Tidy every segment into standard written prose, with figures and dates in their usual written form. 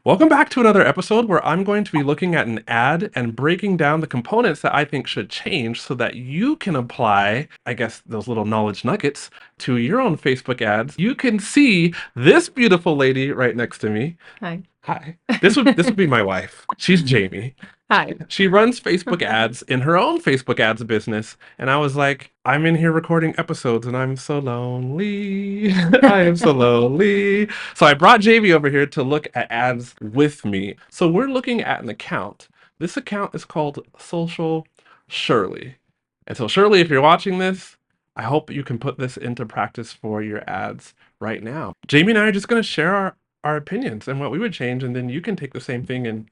Welcome back to another episode where I'm going to be looking at an ad and breaking down the components that I think should change so that you can apply, I guess, those little knowledge nuggets to your own Facebook ads. You can see this beautiful lady right next to me. Hi. Hi. This would be my wife. She's Jamie. Hi. She runs Facebook ads in her own Facebook ads business. And I was like, I'm in here recording episodes and I'm so lonely. I am so lonely. So I brought Jamie over here to look at ads with me. So we're looking at an account. This account is called Social Shirley. And so, Shirley, if you're watching this, I hope you can put this into practice for your ads right now. Jamie and I are just going to share our opinions and what we would change, and then you can take the same thing and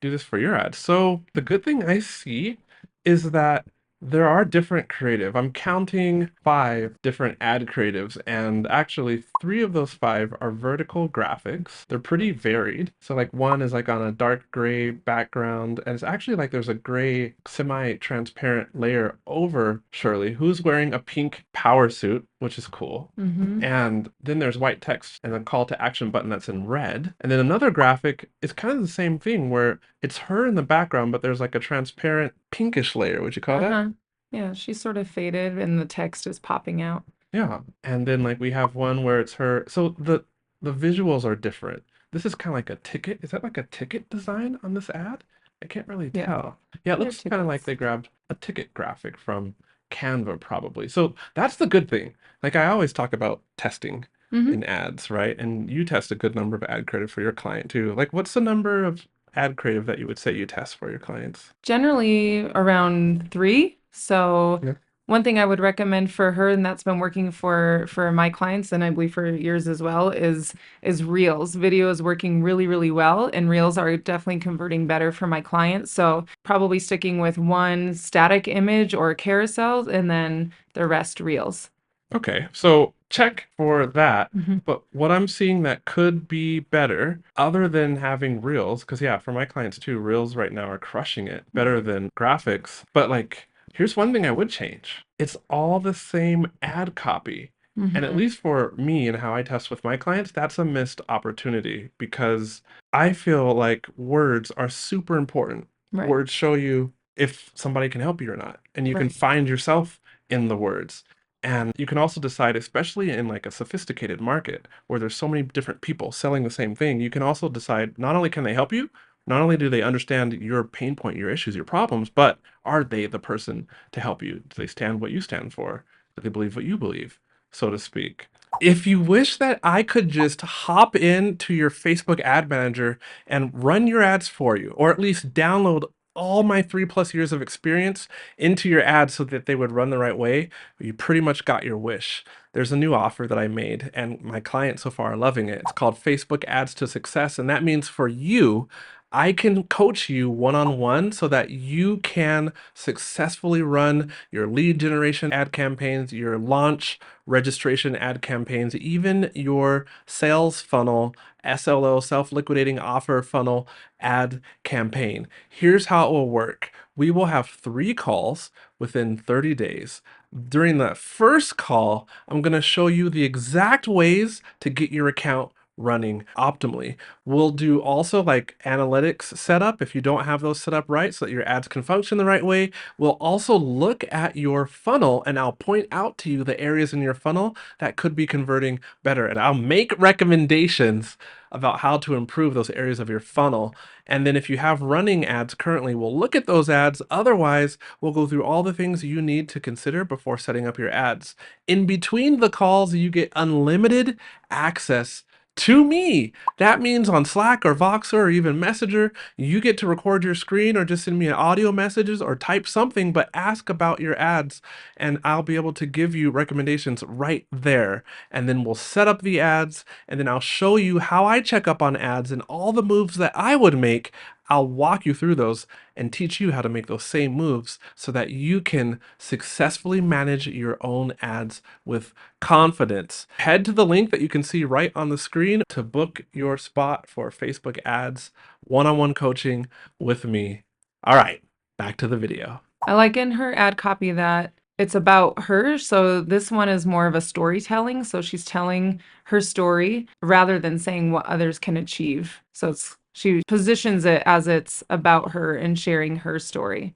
do this for your ads. So the good thing I see is that there are different creative. I'm counting 5 different ad creatives, and actually 3 of those 5 are vertical graphics. They're pretty varied. So like one is like on a dark gray background, and it's actually like there's a gray semi-transparent layer over Shirley, who's wearing a pink power suit, which is cool. Mm-hmm. And then there's white text and a call to action button that's in red. And then another graphic is kind of the same thing where it's her in the background, but there's like a transparent pinkish layer. Would you call that? Uh-huh. Yeah, she's sort of faded and the text is popping out. Yeah. And then like we have one where it's her. So the visuals are different. This is kind of like a ticket. Is that like a ticket design on this ad? I can't really Yeah, tell. Yeah, it they're looks kind of like tickets. they grabbed a ticket graphic from Canva probably. So that's the good thing. Like I always talk about testing Mm-hmm. in ads, right? And you test a good number of ad creative for your client too. Like what's the number of ad creative that you would say you test for your clients? Generally around 3. So Yeah. one thing I would recommend for her, and that's been working for my clients, and I believe for yours as well, is Reels. Video is working really, really well, and Reels are definitely converting better for my clients. So probably sticking with one static image or carousel, and then the rest Reels. Okay, so check for that. Mm-hmm. But what I'm seeing that could be better, other than having Reels, because yeah, for my clients too, Reels right now are crushing it better than graphics. But like, here's one thing I would change. It's all the same ad copy. And at Mm-hmm. least for me and how I test with my clients, that's a missed opportunity because I feel like words are super important. Right. Words show you if somebody can help you or not, and you can Right. find yourself in the words. And you can also decide, especially in like a sophisticated market where there's so many different people selling the same thing, you can also decide not only can they help you, not only do they understand your pain point, your issues, your problems, but are they the person to help you? Do they stand what you stand for? Do they believe what you believe, so to speak? If you wish that I could just hop into your Facebook ad manager and run your ads for you, or at least download all my 3+ years of experience into your ads so that they would run the right way, you pretty much got your wish. There's a new offer that I made, and my clients so far are loving it. It's called Facebook Ads to Success, and that means for you, I can coach you one-on-one so that you can successfully run your lead generation ad campaigns, your launch registration ad campaigns, even your sales funnel, SLO, self-liquidating offer funnel ad campaign. Here's how it will work. We will have 3 calls within 30 days. During that first call, I'm going to show you the exact ways to get your account running optimally. We'll do also like analytics setup if you don't have those set up right so that your ads can function the right way. We'll also look at your funnel and I'll point out to you the areas in your funnel that could be converting better. And I'll make recommendations about how to improve those areas of your funnel. And then if you have running ads currently, we'll look at those ads. Otherwise, we'll go through all the things you need to consider before setting up your ads. In between the calls, you get unlimited access to me. That means on Slack or Voxer or even Messenger, you get to record your screen or just send me audio messages or type something, but ask about your ads and I'll be able to give you recommendations right there. And then we'll set up the ads and then I'll show you how I check up on ads and all the moves that I would make. I'll walk you through those and teach you how to make those same moves so that you can successfully manage your own ads with confidence. Head to the link that you can see right on the screen to book your spot for Facebook ads one-on-one coaching with me. All right, back to the video. I like in her ad copy that it's about her. So this one is more of a storytelling. So she's telling her story rather than saying what others can achieve. So it's she positions it as it's about her and sharing her story.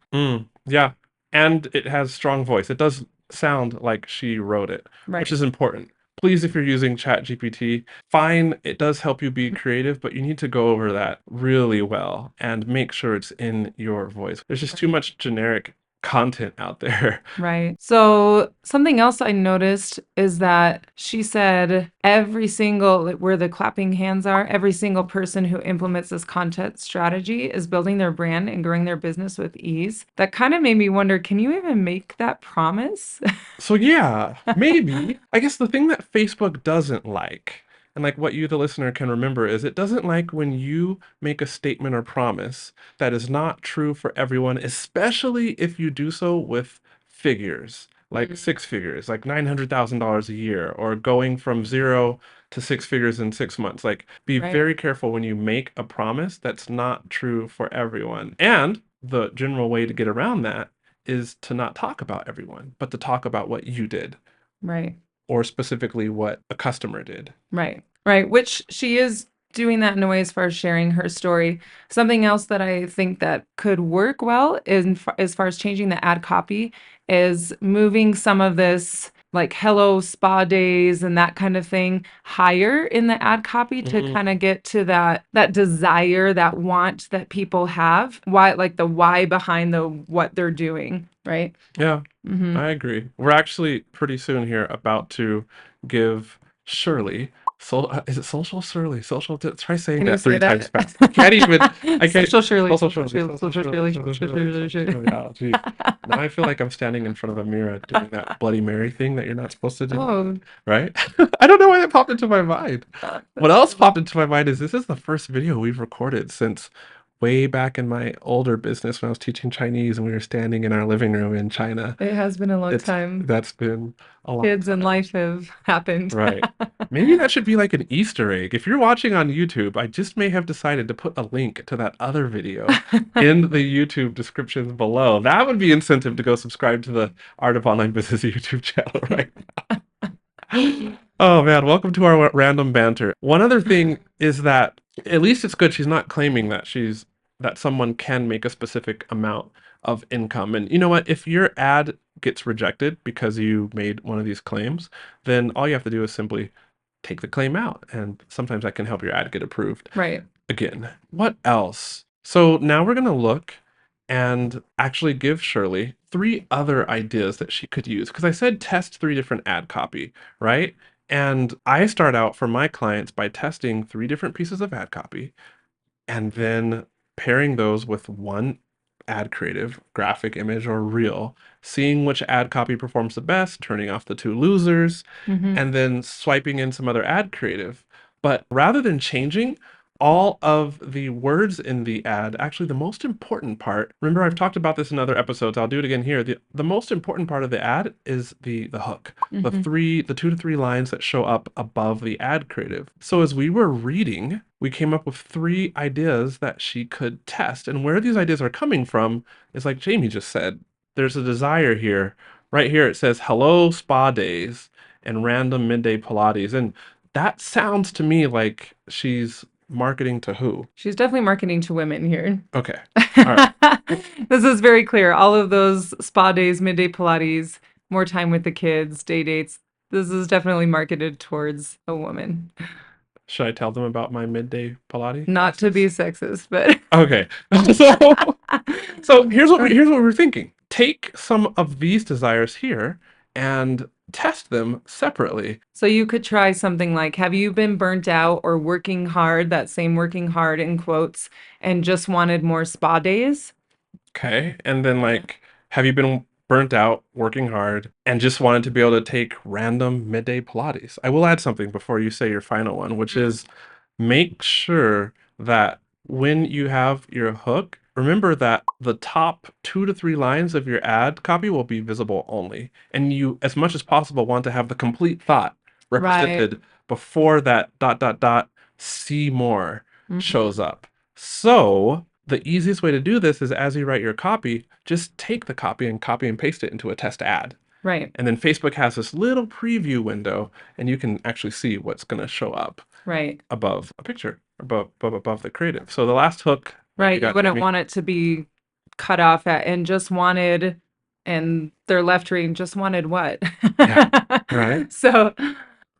Yeah. And it has strong voice. It does sound like she wrote it, which Right. is important. Please, if you're using ChatGPT, fine, it does help you be creative, but you need to go over that really well and make sure it's in your voice. There's just too Right. much generic content out there. Right. So something else I noticed is that she said every single, like, where the clapping hands are, every single person who implements this content strategy is building their brand and growing their business with ease. That kind of made me wonder, can you even make that promise? So yeah, maybe. I guess the thing that Facebook doesn't like, and like what you, the listener, can remember is it doesn't like when you make a statement or promise that is not true for everyone, especially if you do so with figures, like Mm. six figures, like $900,000 a year, or going from zero to six figures in 6 months. Like, be Right. very careful when you make a promise that's not true for everyone. And the general way to get around that is to not talk about everyone, but to talk about what you did, Right. or specifically what a customer did. Right. Right. Which she is doing that in a way as far as sharing her story. Something else that I think that could work well as far as changing the ad copy is moving some of this like hello spa days and that kind of thing higher in the ad copy to kind of Mm, get to that desire, that want that people have. Why, like the why behind the what they're doing, right? yeah, Mm-hmm. I agree. We're actually pretty soon here about to give Shirley, is it Social Shirley? Try saying Can you that say three times that? fast. I can't even, I can't, Social Shirley, Social social Shirley, Shirley, Social social Shirley, Shirley, Social social Shirley, Shirley, Social Shirley. Shirley. Oh, geez. Now I feel like I'm standing in front of a mirror doing that Bloody Mary thing that you're not supposed to do, Oh, right? I don't know why that popped into my mind. What that's else silly. popped into my mind is this is the first video we've recorded since way back in my older business when I was teaching Chinese and we were standing in our living room in China. It has been a long It's time. That's been a long Kids and time. life have happened. Right. Maybe that should be like an Easter egg. If you're watching on YouTube, I just may have decided to put a link to that other video in the YouTube descriptions below. That would be incentive to go subscribe to the Art of Online Business YouTube channel, right? Oh man, welcome to our random banter. One other thing is that at least it's good she's not claiming that someone can make a specific amount of income. And you know what? If your ad gets rejected because you made one of these claims, then all you have to do is simply take the claim out, and sometimes that can help your ad get approved Right. again. What else? So now we're going to look and actually give Shirley three other ideas that she could use. Because I said test three different ad copy, right? And I start out for my clients by testing three different pieces of ad copy and then pairing those with one ad creative, graphic, image, or reel, seeing which ad copy performs the best, turning off the two losers, Hmm. and then swiping in some other ad creative. But rather than changing all of the words in the ad, actually the most important part, remember I've talked about this in other episodes, I'll do it again here. The most important part of the ad is the hook. Hmm. The 2 to 3 lines that show up above the ad creative. So as we were reading, we came up with three ideas that she could test. And where these ideas are coming from is like Jamie just said, there's a desire here. Right here it says hello spa days and random midday Pilates. And that sounds to me like she's marketing to who? She's definitely marketing to women here. Okay. All right. This is very clear. All of those spa days, midday Pilates, more time with the kids, day dates. This is definitely marketed towards a woman. Should I tell them about my midday Pilates Not to be classes? sexist, but Okay. So so here's what we're thinking. Take some of these desires here and test them separately. so you could try something like, have you been burnt out or working hard, that same working hard in quotes, and just wanted more spa days? Okay. And then Yeah. like, have you been burnt out working hard and just wanted to be able to take random midday Pilates? I will add something before you say your final one, which Mm. is make sure that when you have your hook, remember that the top 2 to 3 lines of your ad copy will be visible only. And you, as much as possible, want to have the complete thought Right. represented before that dot dot dot see more Mhm. shows up. So the easiest way to do this is as you write your copy, just take the copy and paste it into a test ad. Right. And then Facebook has this little preview window and you can actually see what's going to show up. Right. above a picture, above the creative. So the last hook, you Right. You got wouldn't Jamie. want it to be cut off at and just wanted, and their left reading just wanted what? Yeah. Right. So,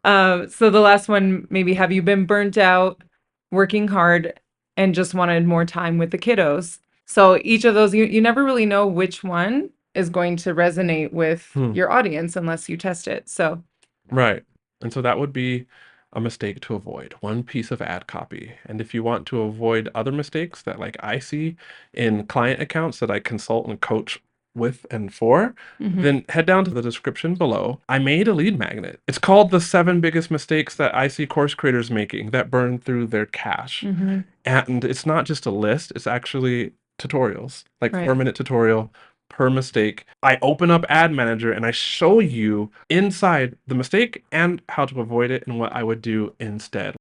so the last one, maybe have you been burnt out working hard and just wanted more time with the kiddos? So each of those, you never really know which one is going to resonate with Hmm. your audience unless you test it. So, Right. And so that would be a mistake to avoid, one piece of ad copy. And if you want to avoid other mistakes that like I see in client accounts that I consult and coach with and for, mhm, then head down to the description below. I made a lead magnet. It's called the 7 biggest mistakes that I see course creators making that burn through their cash. mhm, And it's not just a list, it's actually tutorials, like right. 4-minute tutorial per mistake. I open up Ad Manager and I show you inside the mistake and how to avoid it and what I would do instead.